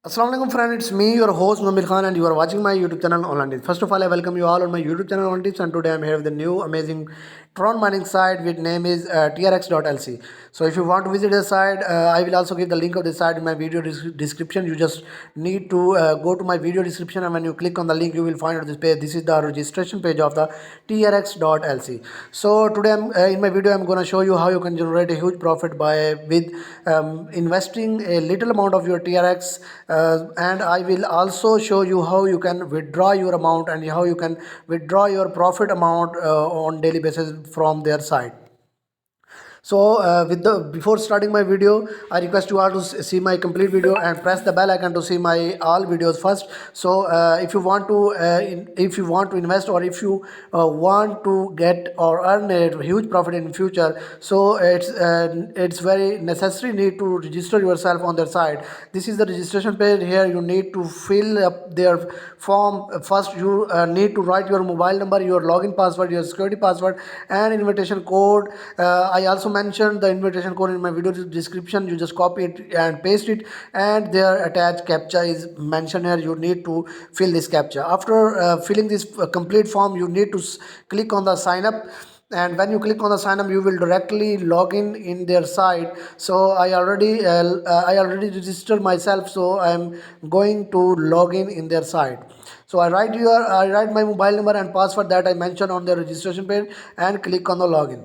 Assalamualaikum friend, it's me, your host Namir Khan, and you are watching my YouTube channel Online Tips. First of all, I welcome you all on my YouTube channel Online Tips, and today I'm here with a new amazing Tron mining site which name is trx.lc. So if you want to visit the site, I will also give the link of the site in my video description. You just need to go to my video description, and when you click on the link, you will find out this page. This is the registration page of the trx.lc. So today in my video I'm going to show you how you can generate a huge profit by with investing a little amount of your trx, and I will also show you how you can withdraw your amount and how you can withdraw your profit amount on daily basis from their site. So with the before starting my video, I request you all to see my complete video and press the bell icon to see my all videos first. So if you want to invest, or if you want to get or earn a huge profit in future, so it's very necessary need to register yourself on their site. This is the registration page. Here you need to fill up their form. First you need to write your mobile number, your login password, your security password, and invitation code. I also mentioned the invitation code in my video description. You just copy it and paste it, and there attached captcha is mentioned here. You need to fill this captcha. After filling this complete form, you need to click on the sign up, and when you click on the sign up, you will directly log in their site. So I already registered myself, so I'm going to log in their site. So I write my mobile number and password that I mentioned on the registration page, and click on the login.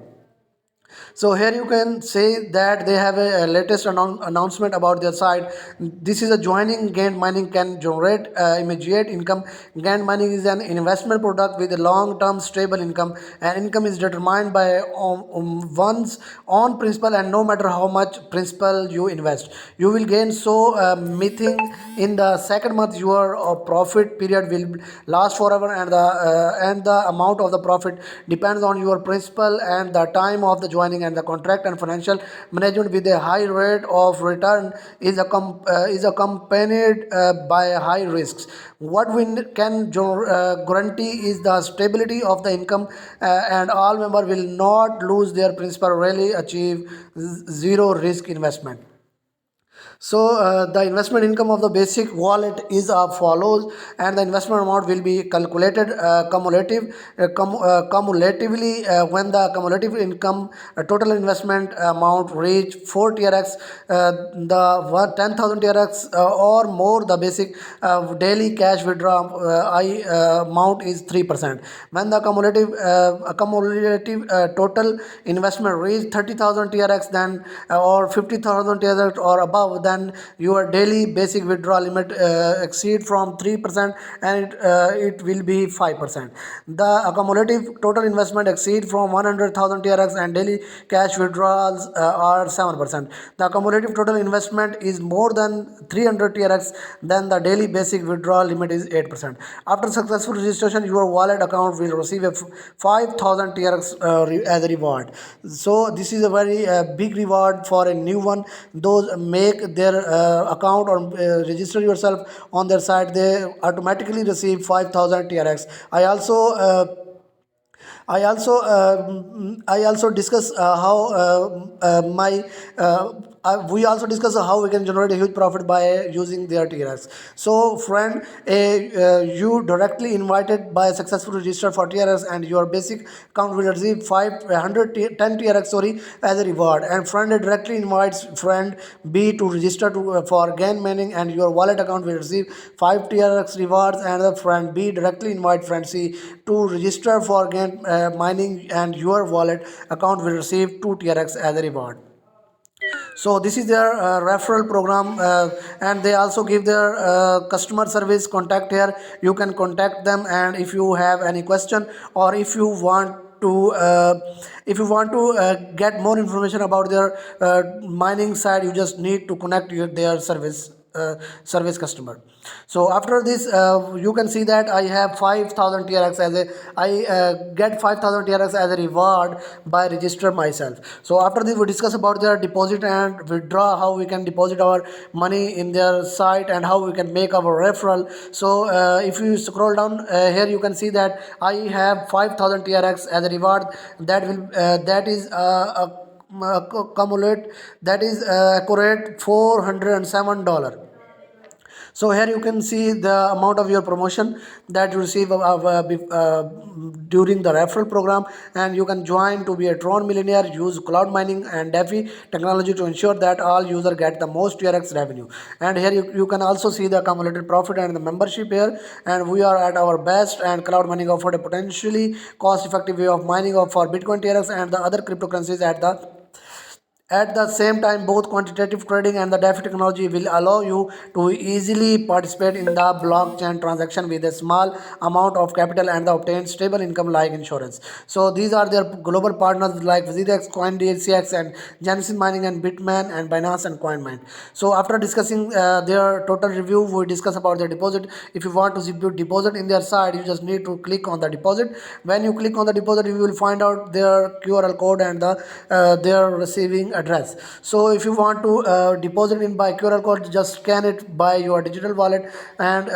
So here you can say that they have a latest announcement about their site. This is a joining Gantt mining can generate immediate income. Gantt mining is an investment product with a long-term stable income, and income is determined by one's own principal, and no matter how much principal you invest, you will gain. So meeting in the second month, your profit period will last forever, and the amount of the profit depends on your principal and the time of the joining and the contract. And financial management with a high rate of return is accompanied by high risks. What we can guarantee is the stability of the income, and all members will not lose their principal, really achieve zero risk investment. So the investment income of the basic wallet is as follows, and the investment amount will be calculated cumulatively when the cumulative income total investment amount reach 4 TRX, the 10,000 TRX or more. The basic daily cash withdrawal amount is 3%. When the cumulative total investment reach 30,000 TRX, then or 50,000 TRX or above, then your daily basic withdrawal limit exceed from 3%, and it will be 5%. The cumulative total investment exceed from 100,000 TRX, and daily cash withdrawals are 7%. The cumulative total investment is more than 300 TRX, then the daily basic withdrawal limit is 8%. After successful registration, your wallet account will receive a 5,000 TRX as a reward. So this is a very big reward for a new one. Those make their account or register yourself on their site, they automatically receive 5,000 TRX. I also discuss how my we also discuss how we can generate a huge profit by using their TRX. So friend, you directly invited by a successful register for TRX, and your basic account will receive 510 TRX, sorry, as a reward. And friend directly invites friend B to register for Gantt mining, and your wallet account will receive 5 TRX rewards. And the friend B directly invite friend C to register for Gantt mining, and your wallet account will receive 2 TRX as a reward. So this is their referral program, and they also give their customer service contact here. You can contact them, and if you have any question, or if you want to get more information about their mining side, you just need to connect their service customer. So after this, you can see that I have 5,000 TRX as a I get 5,000 TRX as a reward by register myself. So after this, we discuss about their deposit and withdraw, how we can deposit our money in their site, and how we can make our referral. So if you scroll down here, you can see that I have 5,000 TRX as a reward. That is cumulate, that is accurate $407. So here you can see the amount of your promotion that you receive during the referral program, and you can join to be a Tron millionaire. Use cloud mining and DeFi technology to ensure that all users get the most TRX revenue. And here you can also see the accumulated profit and the membership here. And we are at our best, and cloud mining offered a potentially cost effective way of mining of for Bitcoin TRX and the other cryptocurrencies at the same time. Both quantitative trading and the DeFi technology will allow you to easily participate in the blockchain transaction with a small amount of capital and the obtain stable income like insurance. So these are their global partners like VZX, CoinDCX, and Genesis Mining, and Bitmain, and Binance, and CoinMind. So after discussing their total review, we discuss about their deposit. If you want to deposit in their side, you just need to click on the deposit. When you click on the deposit, you will find out their QRL code and their receiving address. So if you want to deposit in by QR code, just scan it by your digital wallet and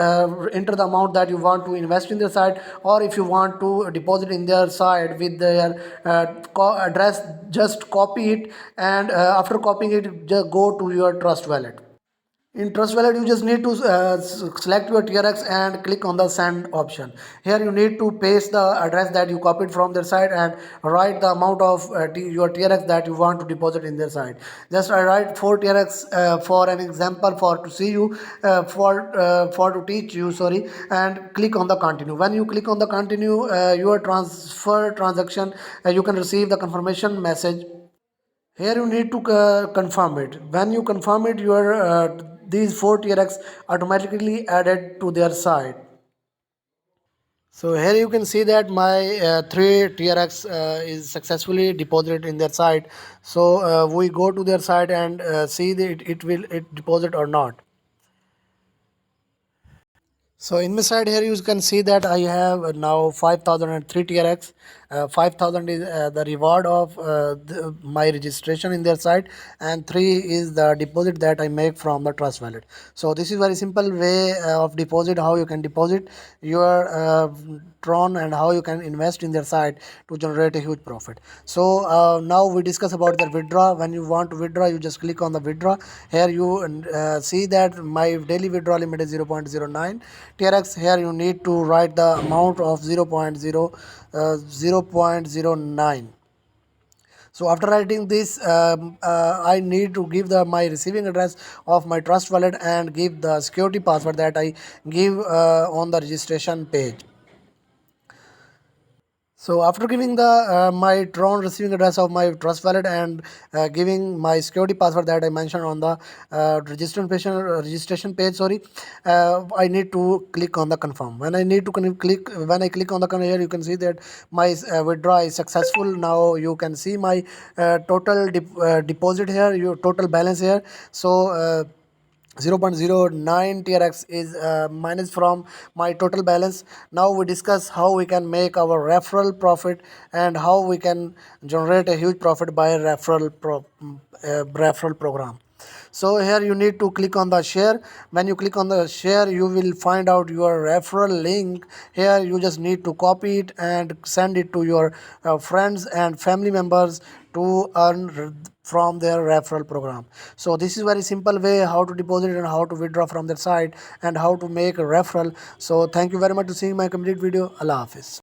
enter the amount that you want to invest in their site. Or if you want to deposit in their site with their address, just copy it, and after copying it, just go to your Trust Wallet. In Trust Wallet, you just need to select your TRX and click on the send option. Here you need to paste the address that you copied from their site and write the amount of your TRX that you want to deposit in their site. Just I write 4 TRX for an example, for to see you, for to teach you, sorry, and click on the continue. When you click on the continue, your transfer transaction, you can receive the confirmation message. Here you need to confirm it. When you confirm it, your these 4 TRX automatically added to their site. So here you can see that my 3 TRX is successfully deposited in their site. So we go to their site and see that it will deposit or not. So in my side here you can see that I have now 5003 TRX. 5000 is the reward of my registration in their site, and 3 is the deposit that I make from the Trust Wallet. So this is very simple way of deposit, how you can deposit your Tron and how you can invest in their site to generate a huge profit. So now we discuss about the withdraw. When you want to withdraw, you just click on the withdraw. Here you see that my daily withdrawal limit is 0.09 TRX. Here you need to write the amount of 0.09. So after writing this, I need to give my receiving address of my Trust Wallet and give the security password that I give on the registration page. So after giving the my Tron receiving address of my Trust Wallet and giving my security password that I mentioned on the registration page, sorry, I need to click on the confirm. When I need to click on the confirm, here you can see that my withdraw is successful. Now you can see my total deposit here, your total balance here. So 0.09 TRX is minus from my total balance. Now we discuss how we can make our referral profit and how we can generate a huge profit by referral program. So here you need to click on the share. When you click on the share, you will find out your referral link. Here you just need to copy it and send it to your friends and family members to earn from their referral program. So this is very simple way how to deposit and how to withdraw from their site and how to make a referral. So thank you very much to seeing my complete video. Allah Hafiz.